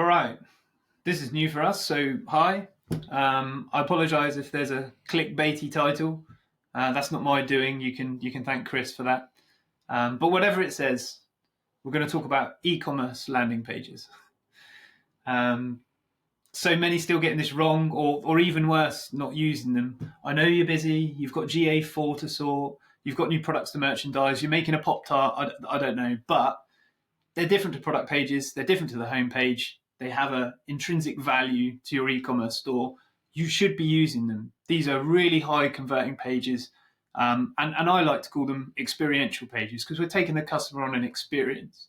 All right, this is new for us, so hi. I apologise if there's a clickbaity title. That's not my doing. You can thank Chris for that. But whatever it says, we're going to talk about e-commerce landing pages. So many still getting this wrong, or even worse, not using them. I know you're busy. You've got GA4 to sort. You've got new products to merchandise. You're making a Pop-Tart. I don't know, but they're different to product pages. They're different to the homepage. They have an intrinsic value to your e-commerce store. You should be using them. These are really high converting pages. And I like to call them experiential pages because we're taking the customer on an experience.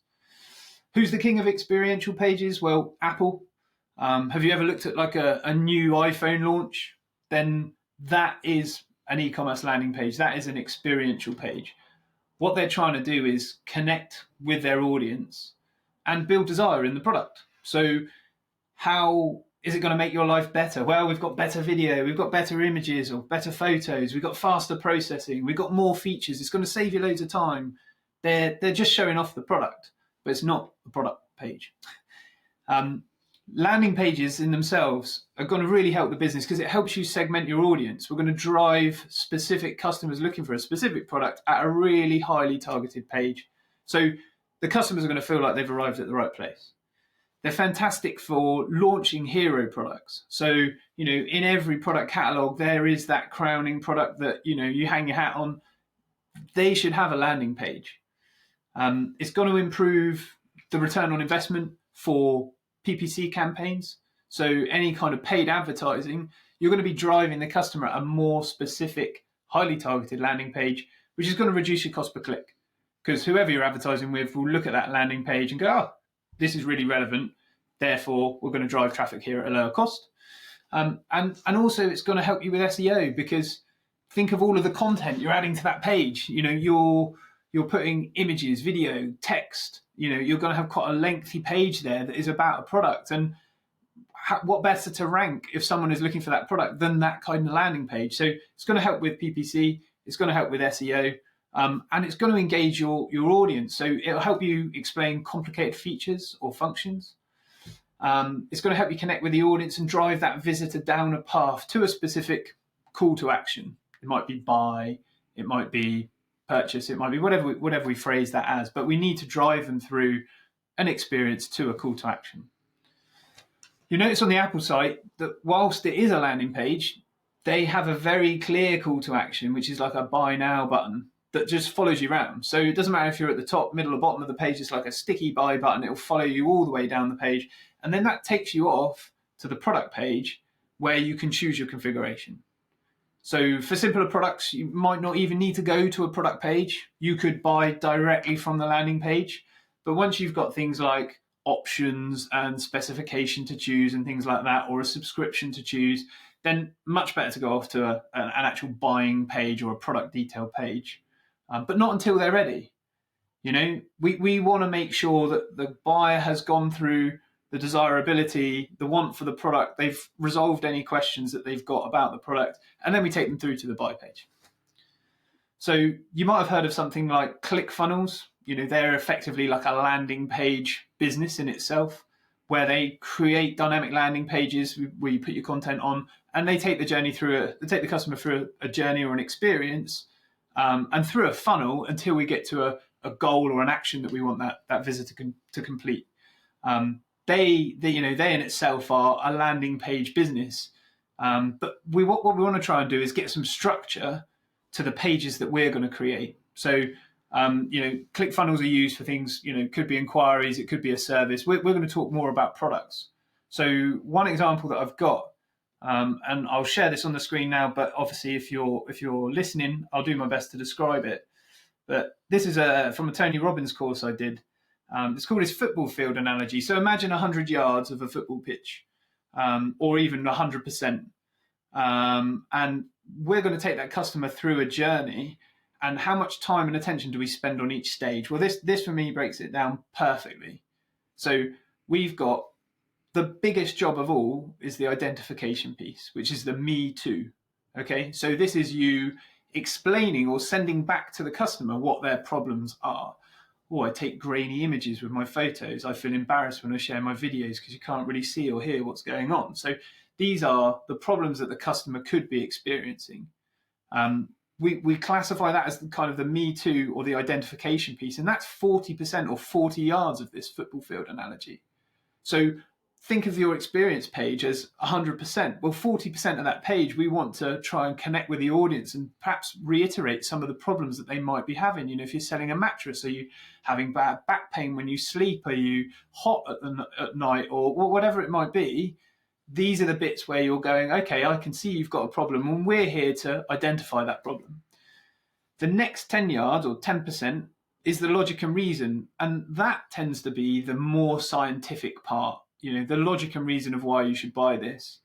Who's the king of experiential pages? Well, Apple. Have you ever looked at like a new iPhone launch? Then that is an e-commerce landing page. That is an experiential page. What they're trying to do is connect with their audience and build desire in the product. So how is it going to make your life better? Well, we've got better video, we've got better images or better photos, we've got faster processing, we've got more features. It's going to save you loads of time. They're just showing off the product, but it's not a product page. Landing pages in themselves are going to really help the business because it helps you segment your audience. We're going to drive specific customers looking for a specific product at a really highly targeted page. So the customers are going to feel like they've arrived at the right place. They're fantastic for launching hero products. So, in every product catalog, there is that crowning product that, you hang your hat on. They should have a landing page. It's going to improve the return on investment for PPC campaigns. So any kind of paid advertising, you're going to be driving the customer at a more specific, highly targeted landing page, which is going to reduce your cost per click. Because whoever you're advertising with will look at that landing page and go, oh, this is really relevant. Therefore, we're going to drive traffic here at a lower cost. And also it's going to help you with SEO because think of all of the content you're adding to that page. You're putting images, video, text. You're going to have quite a lengthy page there that is about a product. And what better to rank if someone is looking for that product than that kind of landing page? So it's going to help with PPC. It's going to help with SEO. And it's going to engage your audience. So it'll help you explain complicated features or functions. It's going to help you connect with the audience and drive that visitor down a path to a specific call to action. It might be buy. It might be purchase, it might be whatever we phrase that as, but we need to drive them through an experience to a call to action. You notice on the Apple site that whilst it is a landing page, they have a very clear call to action, which is like a buy now button that just follows you around. So it doesn't matter if you're at the top, middle, or bottom of the page, it's like a sticky buy button. It'll follow you all the way down the page. And then that takes you off to the product page where you can choose your configuration. So for simpler products, you might not even need to go to a product page. You could buy directly from the landing page. But once you've got things like options and specification to choose and things like that, or a subscription to choose, then much better to go off to an actual buying page or a product detail page. But not until they're ready. We want to make sure that the buyer has gone through the desirability, the want for the product, they've resolved any questions that they've got about the product, and then we take them through to the buy page. So you might have heard of something like ClickFunnels. They're effectively like a landing page business in itself, where they create dynamic landing pages where you put your content on, and they take the customer through a journey or an experience, and through a funnel until we get to a goal or an action that we want that visitor to complete. They in itself are a landing page business, but what we want to try and do is get some structure to the pages that we're going to create. So, ClickFunnels are used for things. Could be inquiries, it could be a service. We're going to talk more about products. So, one example that I've got, and I'll share this on the screen now. But obviously, if you're listening, I'll do my best to describe it. But this is from a Tony Robbins course I did. It's called his football field analogy. So imagine 100 yards of a football pitch, or even 100%. And we're going to take that customer through a journey. And how much time and attention do we spend on each stage? Well, this for me breaks it down perfectly. So we've got the biggest job of all is the identification piece, which is the me too. Okay, so this is you explaining or sending back to the customer what their problems are. I take grainy images with my photos. I feel embarrassed when I share my videos because you can't really see or hear what's going on. So these are the problems that the customer could be experiencing. We classify that as kind of the Me Too or the identification piece, and that's 40% or 40 yards of this football field analogy. So think of your experience page as 100%. Well, 40% of that page, we want to try and connect with the audience and perhaps reiterate some of the problems that they might be having. If you're selling a mattress, are you having bad back pain when you sleep? Are you hot at night, or whatever it might be? These are the bits where you're going, okay, I can see you've got a problem, and we're here to identify that problem. The next 10 yards or 10% is the logic and reason, and that tends to be the more scientific part. The logic and reason of why you should buy this.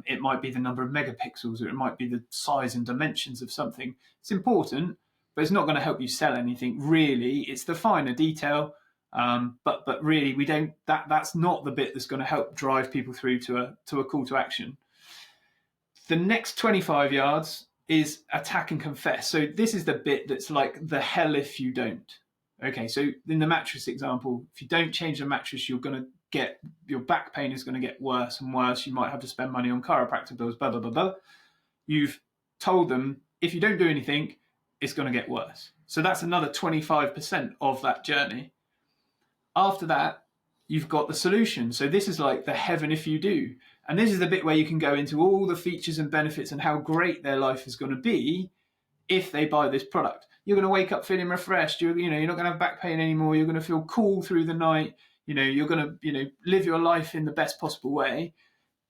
It might be the number of megapixels, or it might be the size and dimensions of something. It's important, but it's not going to help you sell anything, really. It's the finer detail, but really, we don't. That's not the bit that's going to help drive people through to a call to action. The next 25 yards is attack and confess. So this is the bit that's like the hell if you don't. Okay, so in the mattress example, if you don't change the mattress, you're going to get, your back pain is going to get worse and worse. You might have to spend money on chiropractor bills, blah, blah, blah, blah. You've told them, if you don't do anything, it's going to get worse. So that's another 25% of that journey. After that, you've got the solution. So this is like the heaven if you do. And this is the bit where you can go into all the features and benefits and how great their life is going to be if they buy this product. You're going to wake up feeling refreshed. You're not going to have back pain anymore. You're going to feel cool through the night. You're going to, live your life in the best possible way.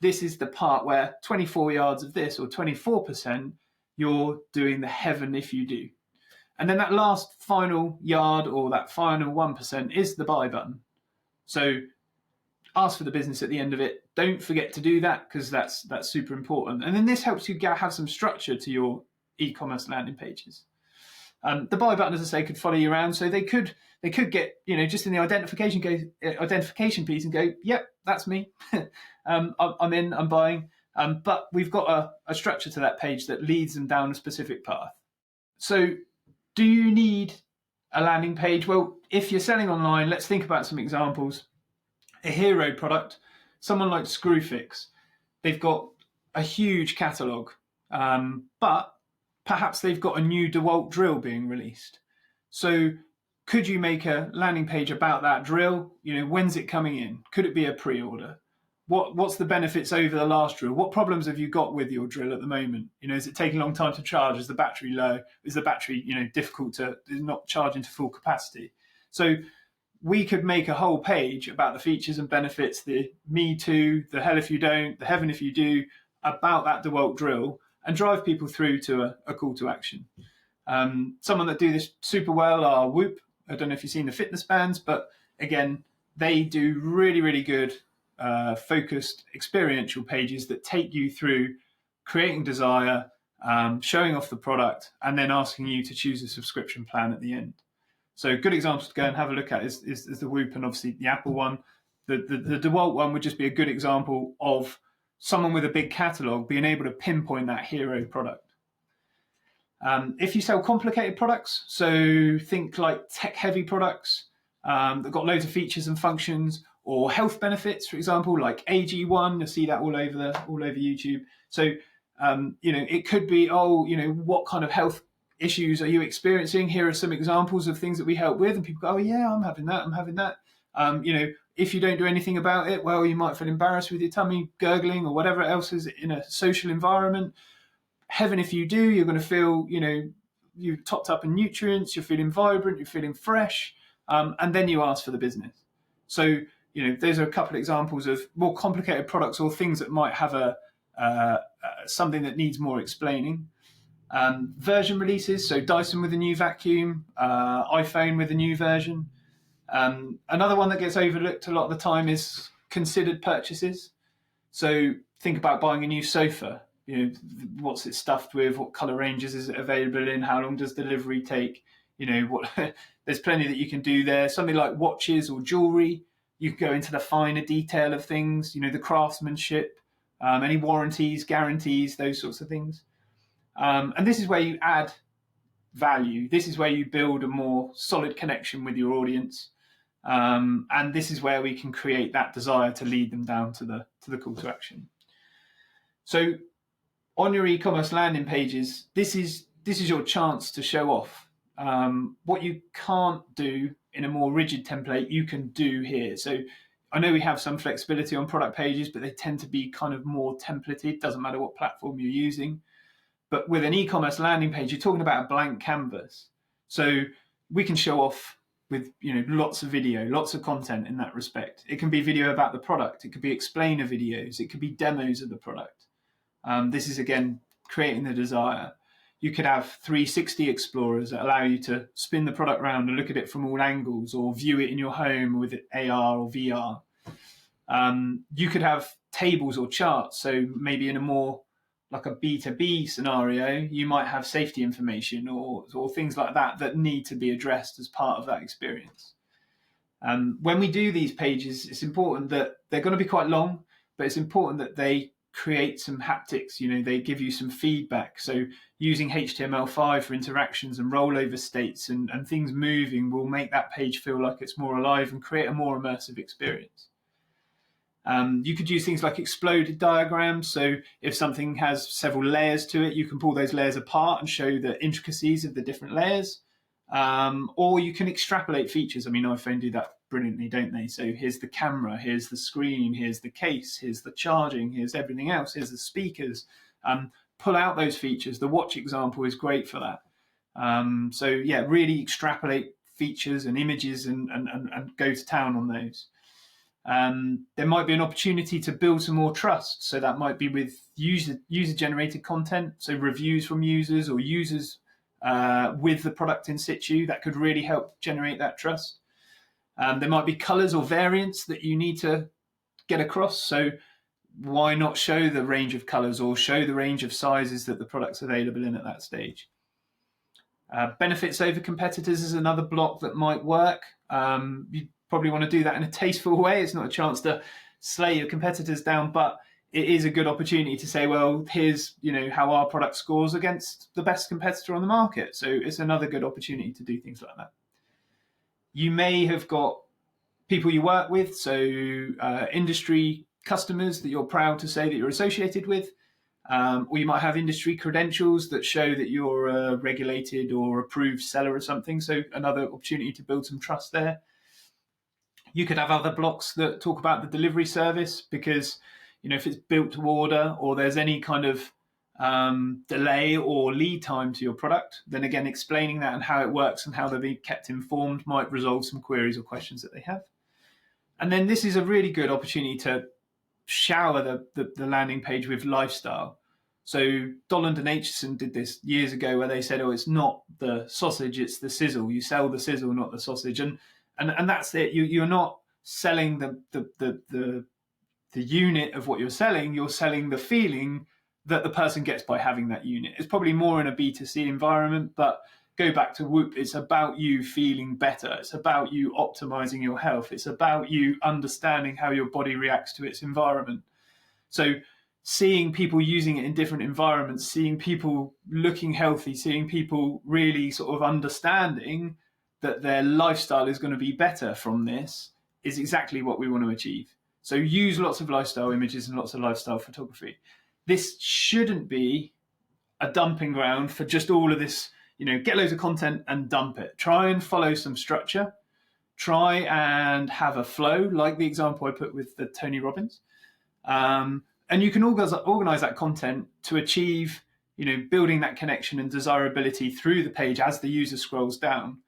This is the part where 24 yards of this, or 24%, you're doing the heaven if you do. And then that last final yard, or that final 1%, is the buy button. So ask for the business at the end of it. Don't forget to do that, because that's super important. And then this helps you have some structure to your e-commerce landing pages. The buy button, as I say, could follow you around. So they could get, just in the identification piece and go, yep, that's me. I'm in, I'm buying. But we've got a structure to that page that leads them down a specific path. So do you need a landing page? Well, if you're selling online, let's think about some examples. A hero product, someone like Screwfix, they've got a huge catalogue, but perhaps they've got a new DeWalt drill being released. So could you make a landing page about that drill? When's it coming in? Could it be a pre-order? What's the benefits over the last drill? What problems have you got with your drill at the moment? Is it taking a long time to charge? Is the battery low? Is the battery, difficult to not charging to full capacity? So we could make a whole page about the features and benefits, the Me Too, the hell if you don't, the heaven if you do, about that DeWalt drill, and drive people through to a call to action. Someone that do this super well are Whoop. I don't know if you've seen the fitness bands, but again, they do really, really good focused experiential pages that take you through creating desire, showing off the product, and then asking you to choose a subscription plan at the end. So good examples to go and have a look at is the Whoop, and obviously the Apple one. The DeWalt one would just be a good example of someone with a big catalogue being able to pinpoint that hero product. If you sell complicated products, so think like tech-heavy products that got loads of features and functions, or health benefits, for example, like AG1, you'll see that all over YouTube. So it could be, what kind of health issues are you experiencing? Here are some examples of things that we help with, and people go, oh yeah, I'm having that. If you don't do anything about it, well, you might feel embarrassed with your tummy gurgling or whatever else is in a social environment. Heaven if you do, you're going to feel, you're topped up in nutrients, you're feeling vibrant, you're feeling fresh, and then you ask for the business. So, those are a couple of examples of more complicated products or things that might have something that needs more explaining. Version releases, so Dyson with a new vacuum, iPhone with a new version. Another one that gets overlooked a lot of the time is considered purchases. So think about buying a new sofa. What's it stuffed with? What color ranges is it available in? How long does delivery take? There's plenty that you can do there. Something like watches or jewelry, you can go into the finer detail of things, the craftsmanship, any warranties, guarantees, those sorts of things. And this is where you add value. This is where you build a more solid connection with your audience. And this is where we can create that desire to lead them down to the call to action. So on your e-commerce landing pages, this is your chance to show off. What you can't do in a more rigid template, you can do here. So I know we have some flexibility on product pages, but they tend to be kind of more templated. Doesn't matter what platform you're using. But with an e-commerce landing page, you're talking about a blank canvas. So we can show off with lots of video, lots of content in that respect. It can be video about the product. It could be explainer videos. It could be demos of the product. This is, again, creating the desire. You could have 360 explorers that allow you to spin the product around and look at it from all angles, or view it in your home with AR or VR. You could have tables or charts. So maybe in a more like a B2B scenario, you might have safety information or things like that need to be addressed as part of that experience. When we do these pages, it's important that they're going to be quite long, but it's important that they create some haptics. They give you some feedback. So using HTML5 for interactions and rollover states and things moving will make that page feel like it's more alive and create a more immersive experience. You could use things like exploded diagrams. So if something has several layers to it, you can pull those layers apart and show the intricacies of the different layers. Or you can extrapolate features. I mean, iPhone do that brilliantly, don't they? So here's the camera, here's the screen, here's the case, here's the charging, here's everything else, here's the speakers. Pull out those features. The watch example is great for that. So yeah, really extrapolate features and images and go to town on those. There might be an opportunity to build some more trust. So that might be with user-generated content, so reviews from users or users with the product in situ. That could really help generate that trust. There might be colors or variants that you need to get across. So why not show the range of colors or show the range of sizes that the product's available in at that stage? Benefits over competitors is another block that might work. You probably want to do that in a tasteful way. It's not a chance to slay your competitors down, but it is a good opportunity to say, well, here's how our product scores against the best competitor on the market. So it's another good opportunity to do things like that. You may have got people you work with, so industry customers that you're proud to say that you're associated with, or you might have industry credentials that show that you're a regulated or approved seller or something. So another opportunity to build some trust there. You could have other blocks that talk about the delivery service, because if it's built to order or there's any kind of delay or lead time to your product, then again, explaining that and how it works and how they'll be kept informed might resolve some queries or questions that they have. And then this is a really good opportunity to shower the landing page with lifestyle. So Dolland and Aitchison did this years ago, where they said, oh, it's not the sausage, it's the sizzle. You sell the sizzle, not the sausage. And that's it. You're not selling the unit of what you're selling. You're selling the feeling that the person gets by having that unit. It's probably more in a B2C environment, but go back to Whoop. It's about you feeling better. It's about you optimizing your health. It's about you understanding how your body reacts to its environment. So seeing people using it in different environments, seeing people looking healthy, seeing people really sort of understanding that their lifestyle is going to be better from this is exactly what we want to achieve. So use lots of lifestyle images and lots of lifestyle photography. This shouldn't be a dumping ground for just all of this, get loads of content and dump it. Try and follow some structure. Try and have a flow, like the example I put with the Tony Robbins. And you can organize that content to achieve, building that connection and desirability through the page as the user scrolls down.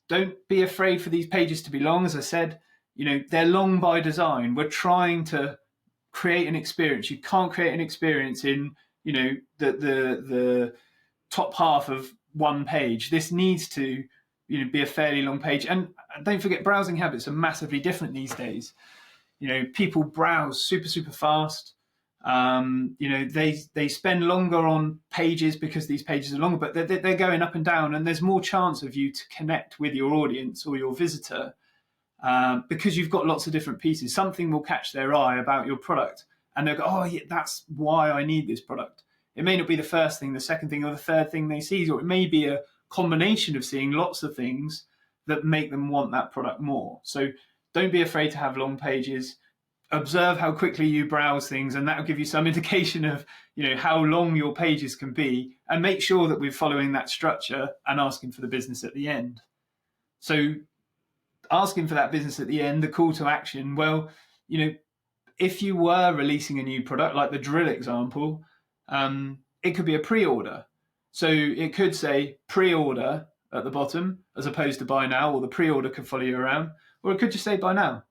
Don't be afraid for these pages to be long. As I said, they're long by design. We're trying to create an experience. You can't create an experience in, the top half of one page. This needs to, be a fairly long page. And don't forget, browsing habits are massively different these days. People browse super, super fast. They spend longer on pages because these pages are longer, but they're going up and down, and there's more chance of you to connect with your audience or your visitor because you've got lots of different pieces. Something will catch their eye about your product, and they'll go, oh, yeah, that's why I need this product. It may not be the first thing, the second thing, or the third thing they see, or it may be a combination of seeing lots of things that make them want that product more. So don't be afraid to have long pages. Observe how quickly you browse things, and that will give you some indication of, how long your pages can be, and make sure that we're following that structure and asking for the business at the end. So asking for that business at the end, the call to action, well, if you were releasing a new product, like the drill example, it could be a pre-order. So it could say pre-order at the bottom as opposed to buy now, or the pre-order could follow you around, or it could just say buy now.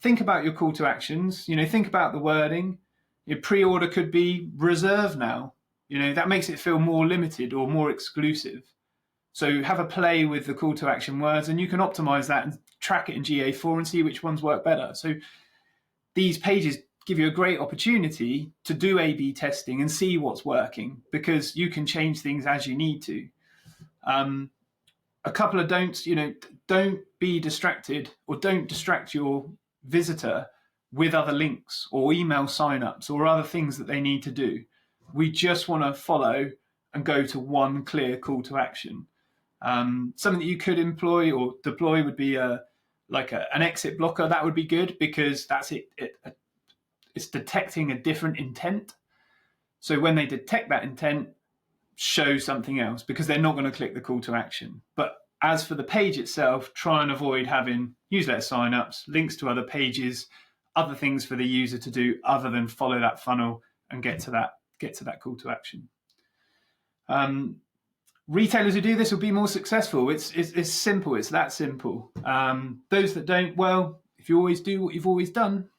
Think about your call to actions, think about the wording. Your pre-order could be reserve now. That makes it feel more limited or more exclusive. So have a play with the call to action words, and you can optimize that and track it in GA4 and see which ones work better. So these pages give you a great opportunity to do A/B testing and see what's working, because you can change things as you need to. A couple of don'ts, don't be distracted, or don't distract your visitor with other links or email signups or other things that they need to do. We just want to follow and go to one clear call to action. Something that you could employ or deploy would be an exit blocker. That would be good, because that's it's detecting a different intent. So when they detect that intent, show something else, because they're not going to click the call to action. But as for the page itself, try and avoid having newsletter signups, links to other pages, other things for the user to do other than follow that funnel and get to that call to action. Retailers who do this will be more successful. It's simple. It's that simple. Those that don't, well, if you always do what you've always done,